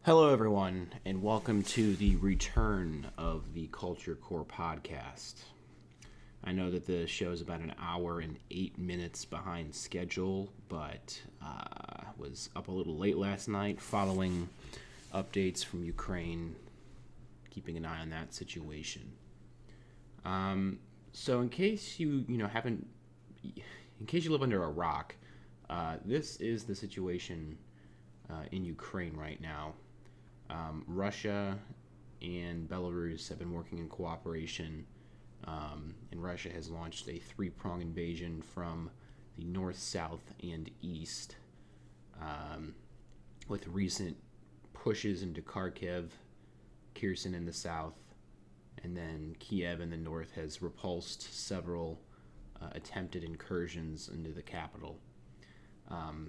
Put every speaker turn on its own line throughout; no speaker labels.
Hello, everyone, and welcome to the return of the Culture Core podcast. I know that the show is about an hour and 8 minutes behind schedule, but was up a little late last night following updates from Ukraine, keeping an eye on that situation. So, in case you live under a rock, this is the situation in Ukraine right now. Russia and Belarus have been working in cooperation, and Russia has launched a three-pronged invasion from the north, south, and east, with recent pushes into Kharkiv, Kherson in the south, and then Kiev in the north has repulsed several attempted incursions into the capital.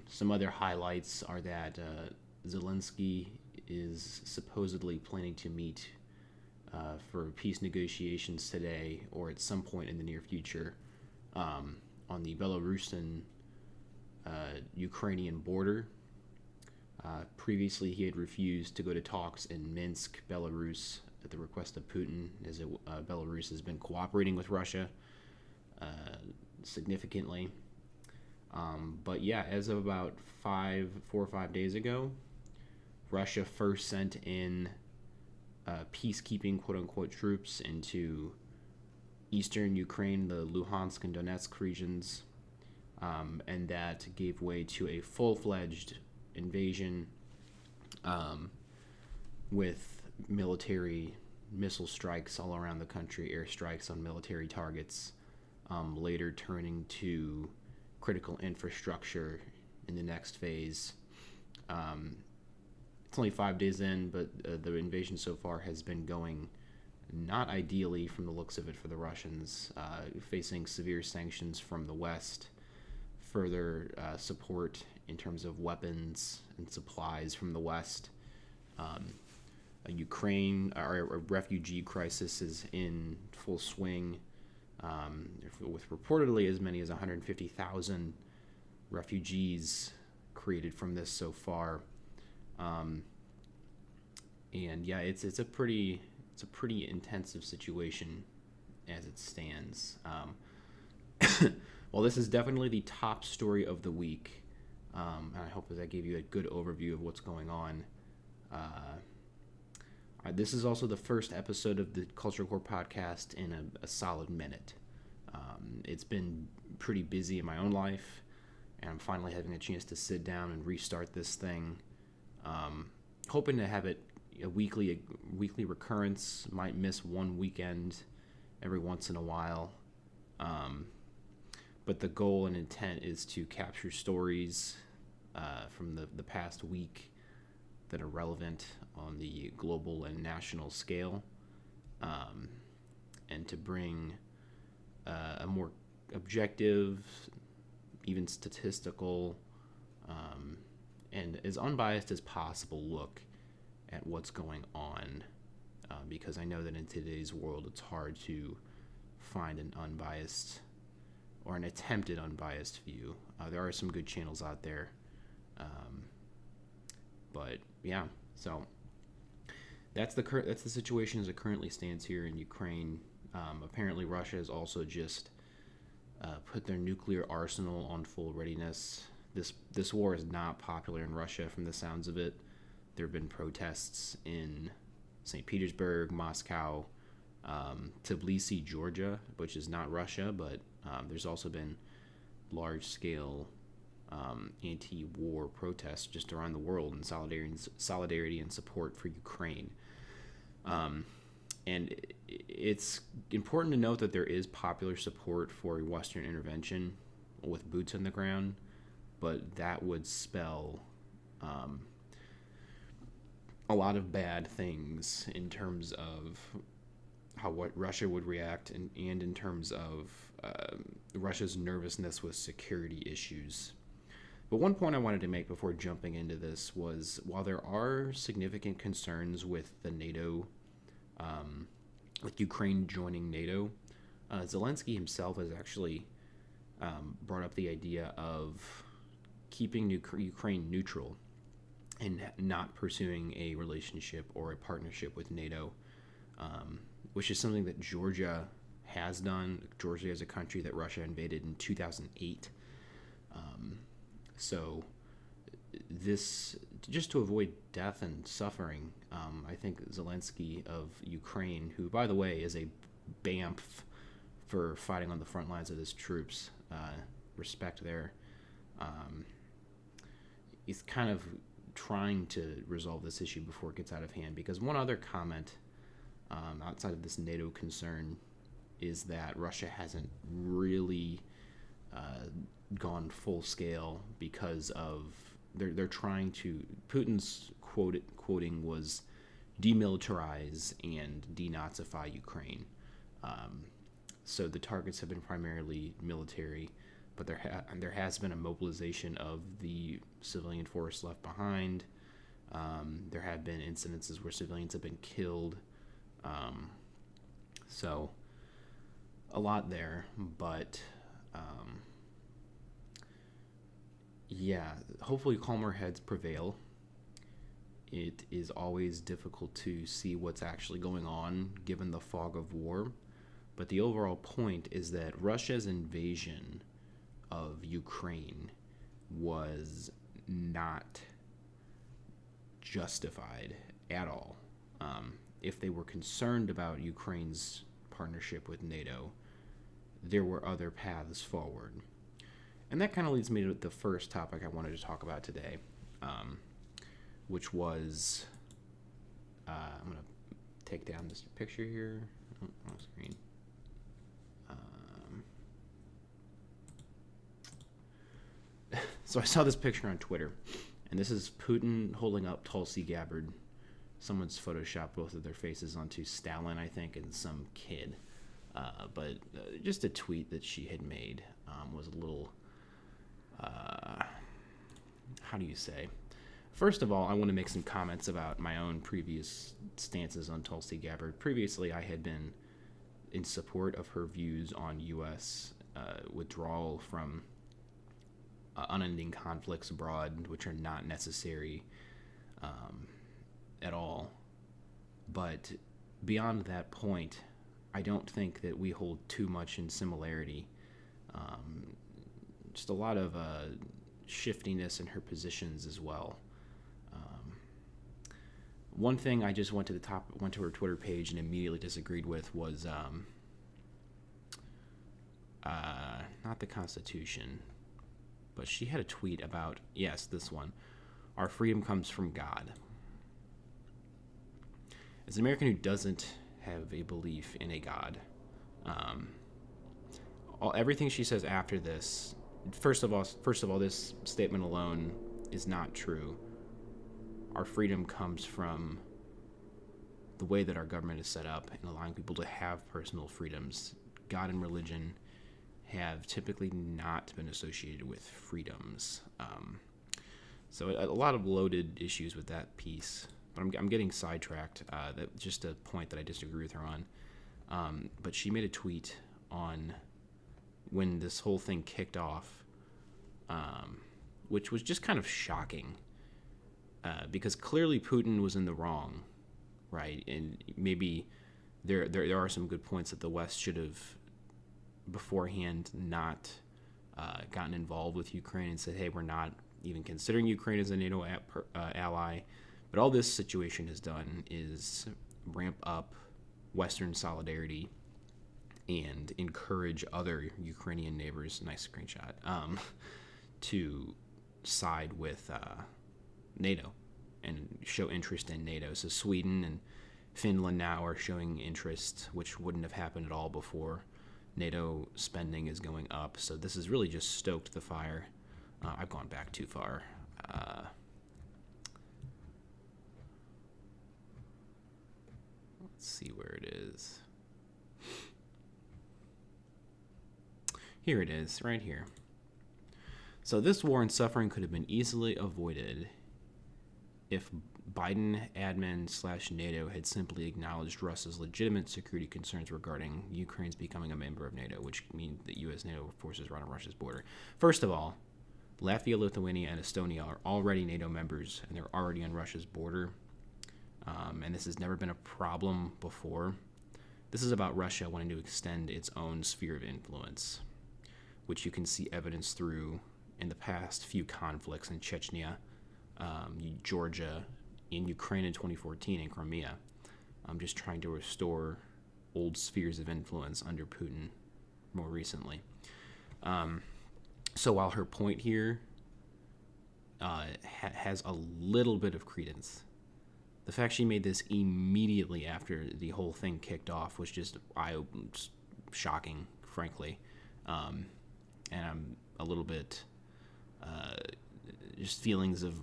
Some other highlights are that Zelensky is supposedly planning to meet for peace negotiations today or at some point in the near future on the Belarusian Ukrainian border. Previously, he had refused to go to talks in Minsk, Belarus, at the request of Putin, as Belarus has been cooperating with Russia significantly. But yeah, as of about 4 or 5 days ago, Russia first sent in peacekeeping, quote-unquote, troops into eastern Ukraine, the Luhansk and Donetsk regions, and that gave way to a full-fledged invasion with military missile strikes all around the country, airstrikes on military targets, later turning to critical infrastructure in the next phase. It's only 5 days in, but the invasion so far has been going not ideally from the looks of it for the Russians, facing severe sanctions from the West, further support in terms of weapons and supplies from the West. A refugee crisis is in full swing, with reportedly as many as 150,000 refugees created from this so far. And yeah, it's a pretty intensive situation as it stands. Well, this is definitely the top story of the week, and I hope that gave you a good overview of what's going on. This is also the first episode of the Culture Core podcast in a solid minute. It's been pretty busy in my own life, and I'm finally having a chance to sit down and restart this thing. Hoping to have it a weekly recurrence. Might miss one weekend every once in a while, but the goal and intent is to capture stories from the past week that are relevant on the global and national scale, and to bring a more objective, even statistical, and as unbiased as possible look at what's going on, because I know that in today's world it's hard to find an unbiased or an attempted unbiased view. There are some good channels out there, but yeah, so that's the situation as it currently stands here in Ukraine. Apparently Russia has also just put their nuclear arsenal on full readiness. This war is not popular in Russia from the sounds of it. There have been protests in St. Petersburg, Moscow, Tbilisi, Georgia, which is not Russia, but there's also been large-scale anti-war protests just around the world in solidarity and support for Ukraine. And it's important to note that there is popular support for Western intervention with boots on the ground, but that would spell a lot of bad things in terms of what Russia would react, and in terms of Russia's nervousness with security issues. But one point I wanted to make before jumping into this was, while there are significant concerns with the NATO, with Ukraine joining NATO, Zelensky himself has actually brought up the idea of keeping Ukraine neutral and not pursuing a relationship or a partnership with NATO, which is something that Georgia has done. Georgia is a country that Russia invaded in 2008. So this, just to avoid death and suffering, I think Zelensky of Ukraine, who, by the way, is a BAMF for fighting on the front lines of his troops, respect there, he's kind of trying to resolve this issue before it gets out of hand. Because one other comment outside of this NATO concern is that Russia hasn't really gone full scale because of they're trying to, Putin's quoting was demilitarize and denazify Ukraine. So the targets have been primarily military, but there has been a mobilization of the civilian force left behind. There have been incidences where civilians have been killed. So a lot there, but yeah, hopefully calmer heads prevail. It is always difficult to see what's actually going on given the fog of war, but the overall point is that Russia's invasion of Ukraine was not justified at all. If they were concerned about Ukraine's partnership with NATO, there were other paths forward. And that kind of leads me to the first topic I wanted to talk about today, which was, I'm going to take down this picture here on the screen. So I saw this picture on Twitter, and this is Putin holding up Tulsi Gabbard. Someone's photoshopped both of their faces onto Stalin, I think, and some kid. But just a tweet that she had made was a little, how do you say? First of all, I want to make some comments about my own previous stances on Tulsi Gabbard. Previously, I had been in support of her views on U.S. Withdrawal from unending conflicts abroad, which are not necessary at all. But beyond that point, I don't think that we hold too much in similarity. Just a lot of shiftiness in her positions as well. One thing I just went to her Twitter page and immediately disagreed with was not the Constitution, but she had a tweet about, yes, this one, our freedom comes from God. As an American who doesn't have a belief in a God, everything she says after this, first of all, this statement alone is not true. Our freedom comes from the way that our government is set up and allowing people to have personal freedoms. God and religion have typically not been associated with freedoms. So a lot of loaded issues with that piece. But I'm getting sidetracked. That just a point that I disagree with her on. But she made a tweet on when this whole thing kicked off, which was just kind of shocking. Because clearly Putin was in the wrong, right? And maybe there are some good points that the West should have beforehand not gotten involved with Ukraine and said, hey, we're not even considering Ukraine as a NATO ally. But all this situation has done is ramp up Western solidarity and encourage other Ukrainian neighbors, nice screenshot, to side with NATO and show interest in NATO. So Sweden and Finland now are showing interest, which wouldn't have happened at all before. NATO spending is going up, so this has really just stoked the fire. I've gone back too far. Let's see where it is. Here it is, right here. So this war and suffering could have been easily avoided if Biden admin/NATO had simply acknowledged Russia's legitimate security concerns regarding Ukraine's becoming a member of NATO, which means that U.S. NATO forces are on Russia's border. First of all, Latvia, Lithuania, and Estonia are already NATO members, and they're already on Russia's border. And this has never been a problem before. This is about Russia wanting to extend its own sphere of influence, which you can see evidence through in the past few conflicts in Chechnya, Georgia, in Ukraine in 2014, and Crimea. Just trying to restore old spheres of influence under Putin more recently. So while her point here has a little bit of credence, the fact she made this immediately after the whole thing kicked off was just shocking, frankly. And I'm a little bit just feelings of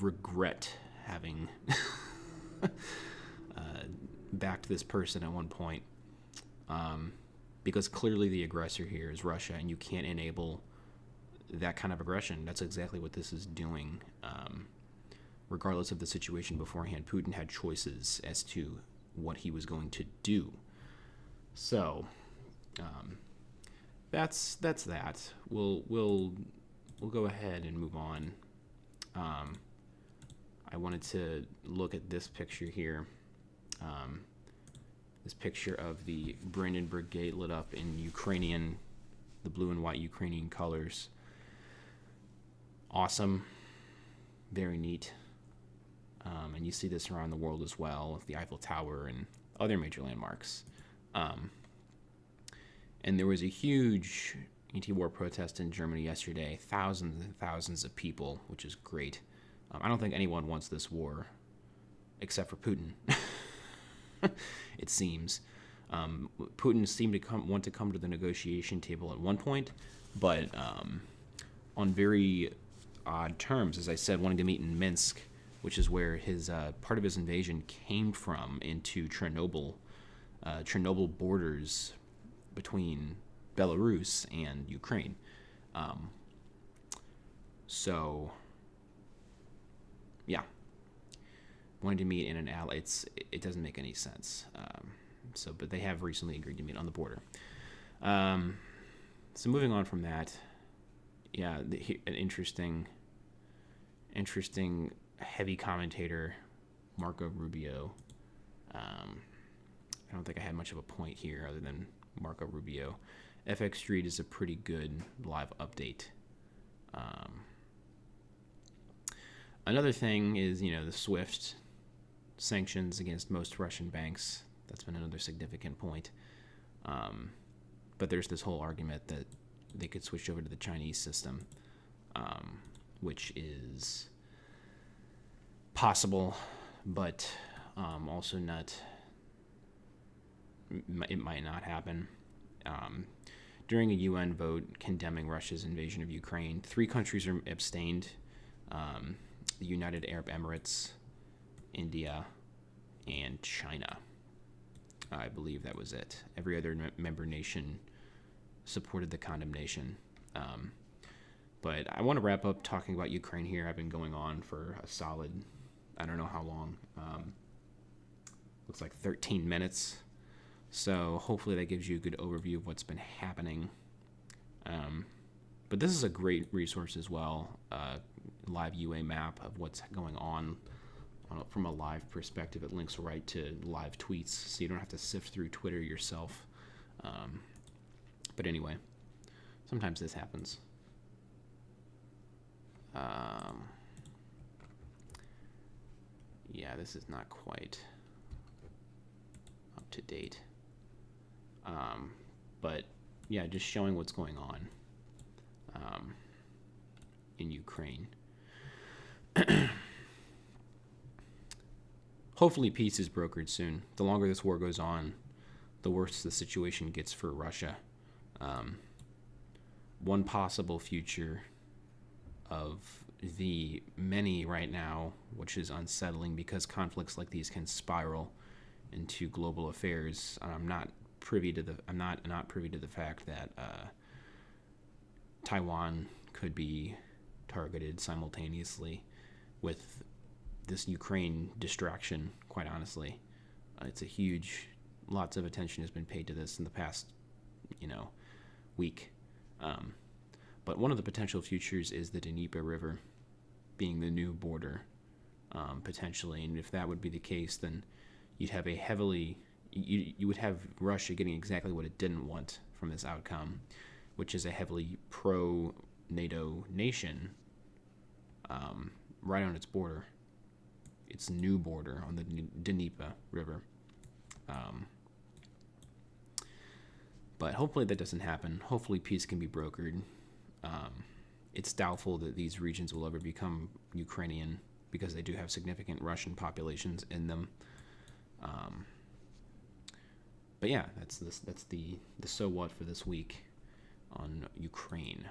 regret having backed this person at one point. Because clearly the aggressor here is Russia, and you can't enable that kind of aggression. That's exactly what this is doing. Regardless of the situation beforehand, Putin had choices as to what he was going to do. So, that's that. We'll go ahead and move on. I wanted to look at this picture here. This picture of the Brandenburg Gate lit up in the blue and white Ukrainian colors. Awesome. Very neat. And you see this around the world as well, with the Eiffel Tower and other major landmarks. And there was a huge anti-war protest in Germany yesterday. Thousands and thousands of people, which is great. I don't think anyone wants this war, except for Putin. It seems. Putin seemed to want to come to the negotiation table at one point, but on very odd terms. As I said, wanting to meet in Minsk, which is where his part of his invasion came from, into Chernobyl borders between Belarus and Ukraine. So, yeah, wanting to meet in an ally, it doesn't make any sense. But they have recently agreed to meet on the border. So moving on from that, yeah, an interesting heavy commentator, Marco Rubio. I don't think I had much of a point here other than Marco Rubio. FX Street is a pretty good live update. Another thing is, the SWIFT sanctions against most Russian banks. That's been another significant point. But there's this whole argument that they could switch over to the Chinese system, which is possible, but also not. It might not happen. During a UN vote condemning Russia's invasion of Ukraine, 3 countries are abstained: the United Arab Emirates, India, and China. I believe that was it. Every other member nation supported the condemnation. But I want to wrap up talking about Ukraine here. I've been going on for a solid, I don't know how long. Looks like 13 minutes. So hopefully that gives you a good overview of what's been happening. But this is a great resource as well. Live UA map of what's going on from a live perspective. It links right to live tweets, so you don't have to sift through Twitter yourself. But anyway, sometimes this happens. Yeah, this is not quite up to date. But yeah, just showing what's going on in Ukraine. Hopefully peace is brokered soon. The longer this war goes on, the worse the situation gets for Russia. One possible future of the many right now, which is unsettling because conflicts like these can spiral into global affairs. I'm not privy to the fact that Taiwan could be targeted simultaneously with this Ukraine distraction. Quite honestly, it's a huge. Lots of attention has been paid to this in the past, week. But one of the potential futures is the Dnieper River being the new border, potentially. And if that would be the case, then you'd have you would have Russia getting exactly what it didn't want from this outcome, which is a heavily pro-NATO nation right on its border, its new border on the Dnieper River. But hopefully that doesn't happen. Hopefully peace can be brokered. It's doubtful that these regions will ever become Ukrainian because they do have significant Russian populations in them. But yeah, that's the so what for this week on Ukraine.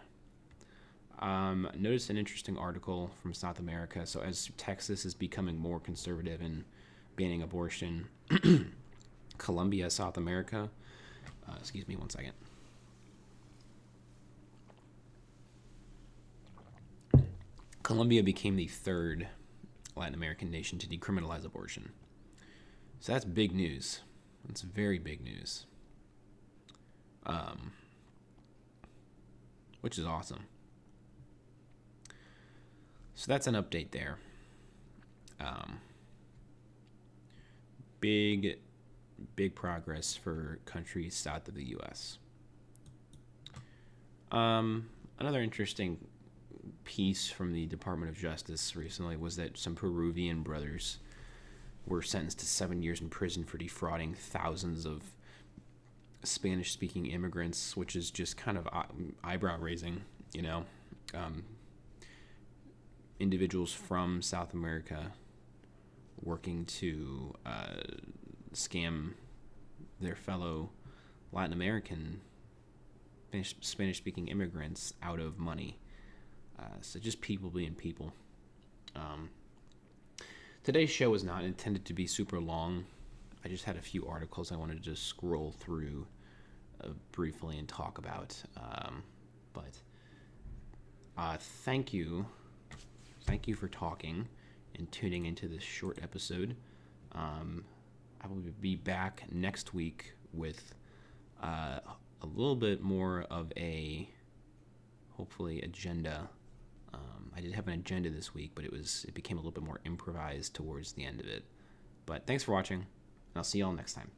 Noticed an interesting article from South America. So as Texas is becoming more conservative and banning abortion, Colombia, South America. Excuse me one second. Colombia became the third Latin American nation to decriminalize abortion. So that's big news. That's very big news. Which is awesome. So that's an update there. Big progress for countries south of the U.S. Another interesting piece from the Department of Justice recently was that some Peruvian brothers were sentenced to 7 years in prison for defrauding thousands of Spanish-speaking immigrants, which is just kind of eyebrow-raising, you know. Individuals from South America working to scam their fellow Latin American Spanish-speaking immigrants out of money. So just people being people. Today's show was not intended to be super long. I just had a few articles I wanted to just scroll through briefly and talk about. But thank you. Thank you for talking and tuning into this short episode. I will be back next week with a little bit more of a, hopefully, agenda. I did have an agenda this week, but it became a little bit more improvised towards the end of it. But thanks for watching, and I'll see you all next time.